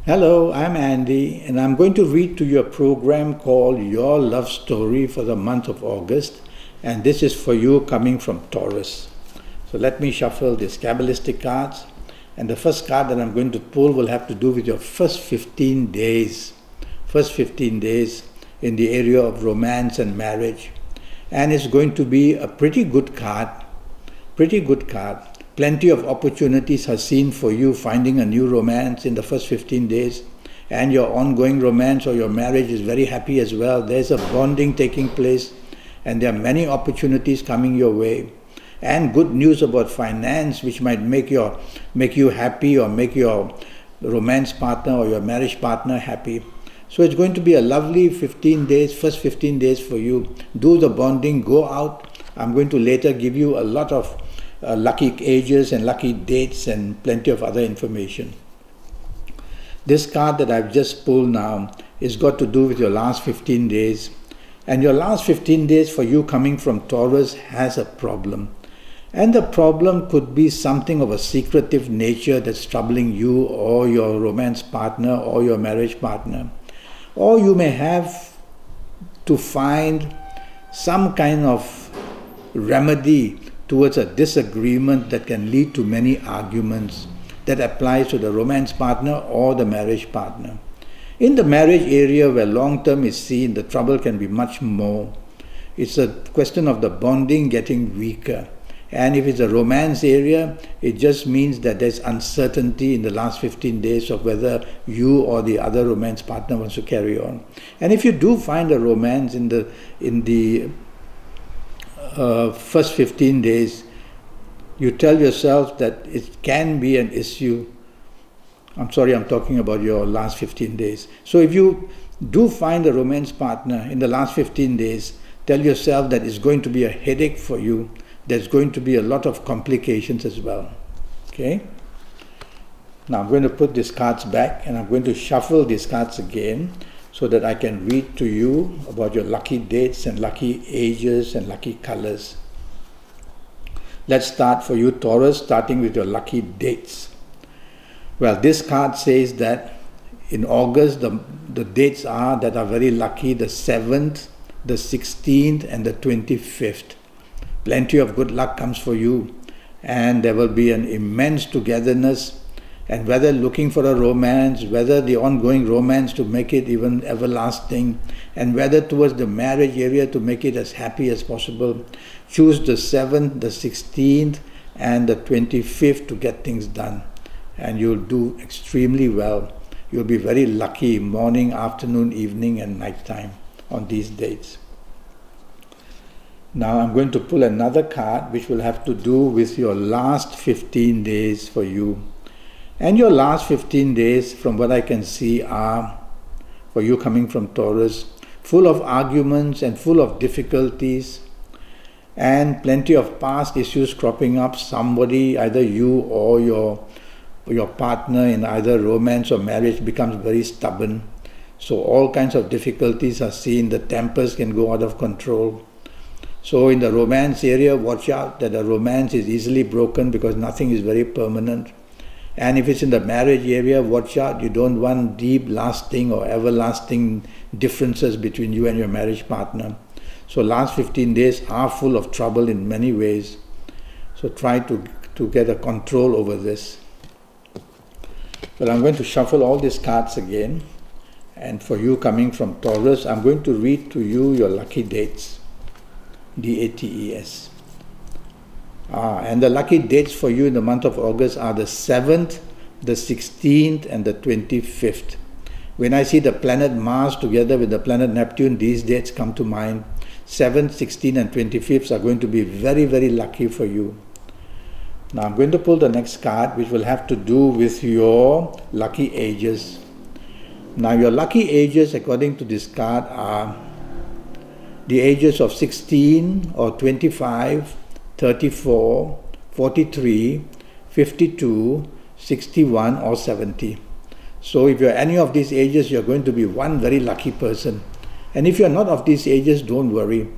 Hello, I'm Andy, and I'm going to read to you a program called Your Love Story for the month of August, and this is for you coming from Taurus. So let me shuffle these Kabbalistic cards, and the first card that I'm going to pull will have to do with your first 15 days. First 15 days in the area of romance and marriage. And it's going to be a pretty good card. Pretty good card. Plenty of opportunities are seen for you finding a new romance in the first 15 days, and your ongoing romance or your marriage is very happy as well. There's a bonding taking place, and there are many opportunities coming your way, and good news about finance which might make you happy or make your romance partner or your marriage partner happy. So it's going to be a lovely 15 days, first 15 days for you. Do the bonding, go out. I'm going to later give you a lot of lucky ages and lucky dates and plenty of other information. This card that I've just pulled now is got to do with your last 15 days. And your last 15 days for you coming from Taurus has a problem. And the problem could be something of a secretive nature that's troubling you or your romance partner or your marriage partner. Or you may have to find some kind of remedy towards a disagreement that can lead to many arguments that applies to the romance partner or the marriage partner. In the marriage area where long-term is seen, the trouble can be much more. It's a question of the bonding getting weaker. And if it's a romance area, it just means that there's uncertainty in the last 15 days of whether you or the other romance partner wants to carry on. And if you do find a romance in the first 15 days, you tell yourself that it can be an issue. I'm sorry, I'm talking about your last 15 days. So if you do find a romance partner in the last 15 days, tell yourself that it's going to be a headache for you. There's going to be a lot of complications as well. Okay? Now I'm going to put these cards back and I'm going to shuffle these cards again so that I can read to you about your lucky dates and lucky ages and lucky colors. Let's start for you, Taurus, starting with your lucky dates. Well, this card says that in August, the dates that are very lucky, the 7th, the 16th, and the 25th. Plenty of good luck comes for you, and there will be an immense togetherness. And whether looking for a romance, whether the ongoing romance to make it even everlasting, and whether towards the marriage area to make it as happy as possible, choose the 7th, the 16th, and the 25th to get things done. And you'll do extremely well. You'll be very lucky morning, afternoon, evening, and night time on these dates. Now I'm going to pull another card which will have to do with your last 15 days for you. And your last 15 days, from what I can see, are, for you coming from Taurus, full of arguments and full of difficulties and plenty of past issues cropping up. Somebody, either you or your partner in either romance or marriage, becomes very stubborn. So all kinds of difficulties are seen. The tempers can go out of control. So in the romance area, watch out that the romance is easily broken because nothing is very permanent. And if it's in the marriage area, watch out. You don't want deep, lasting or everlasting differences between you and your marriage partner. So last 15 days are full of trouble in many ways. So try to get a control over this. Well, I'm going to shuffle all these cards again. And for you coming from Taurus, I'm going to read to you your lucky dates. D-A-T-E-S. And the lucky dates for you in the month of August are the 7th, the 16th, and the 25th. When I see the planet Mars together with the planet Neptune, these dates come to mind. 7th, 16th, and 25th are going to be very, very lucky for you. Now I'm going to pull the next card, which will have to do with your lucky ages. Now your lucky ages, according to this card, are the ages of 16 or 25, 34, 43, 52, 61 or 70. So if you're any of these ages, you're going to be one very lucky person. And if you're not of these ages, don't worry.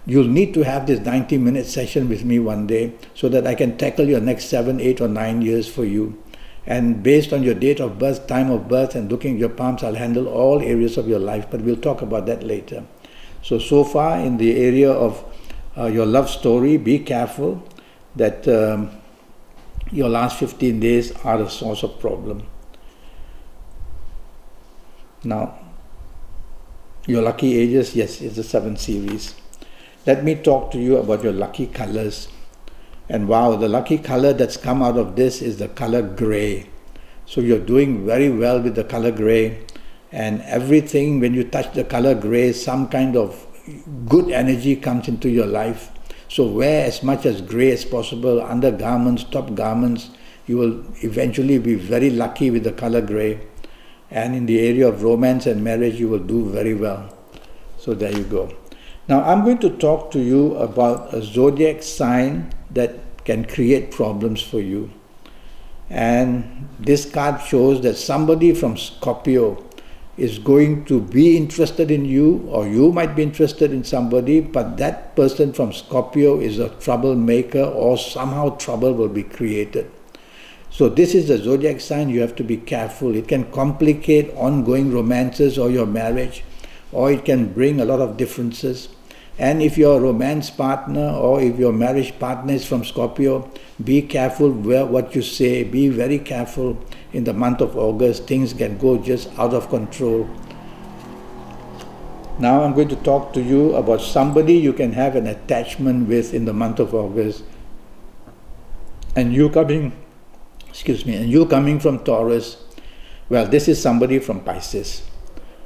You'll need to have this 90-minute session with me one day so that I can tackle your next 7, 8 or 9 years for you. And based on your date of birth, time of birth, and looking at your palms, I'll handle all areas of your life, but we'll talk about that later. So far in the area of your love story, be careful that your last 15 days are a source of problem. Now, your lucky ages, yes, it's a 7 series. Let me talk to you about your lucky colors. And wow, the lucky color that's come out of this is the color gray. So you're doing very well with the color gray, and everything, when you touch the color gray, some kind of good energy comes into your life. So wear as much as gray as possible, undergarments, top garments. You will eventually be very lucky with the color gray. And in the area of romance and marriage, you will do very well. So there you go. Now I'm going to talk to you about a zodiac sign that can create problems for you. And this card shows that somebody from Scorpio is going to be interested in you, or you might be interested in somebody, but that person from Scorpio is a troublemaker, or somehow trouble will be created. So this is the zodiac sign. You have to be careful. It can complicate ongoing romances or your marriage, or it can bring a lot of differences. And if your romance partner or if your marriage partner is from Scorpio, be careful what you say. Be very careful. In the month of August, things can go just out of control. Now I'm going to talk to you about somebody you can have an attachment with in the month of August. And you coming from Taurus, well, this is somebody from Pisces.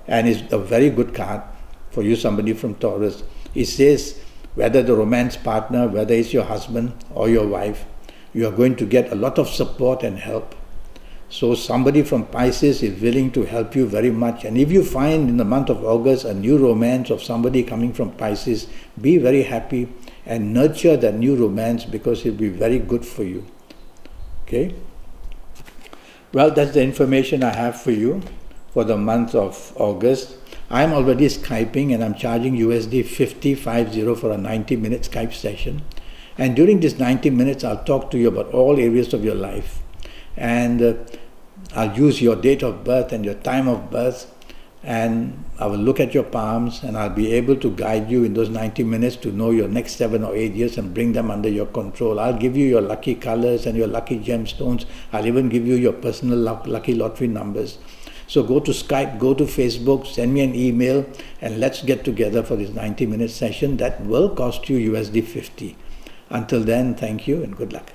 And it's a very good card for you, somebody from Taurus. It says whether the romance partner, whether it's your husband or your wife, you are going to get a lot of support and help. So somebody from Pisces is willing to help you very much. And if you find in the month of August a new romance of somebody coming from Pisces, be very happy and nurture that new romance, because it will be very good for you. Okay? Well, that's the information I have for you for the month of August. I'm already Skyping, and I'm charging USD 50 for a 90-minute Skype session. And during this 90 minutes, I'll talk to you about all areas of your life. And I'll use your date of birth and your time of birth, and I will look at your palms, and I'll be able to guide you in those 90 minutes to know your next 7 or 8 years and bring them under your control. I'll give you your lucky colors and your lucky gemstones. I'll even give you your personal lucky lottery numbers. So go to Skype, go to Facebook, send me an email, and let's get together for this 90-minute session that will cost you USD 50. Until then, thank you and good luck.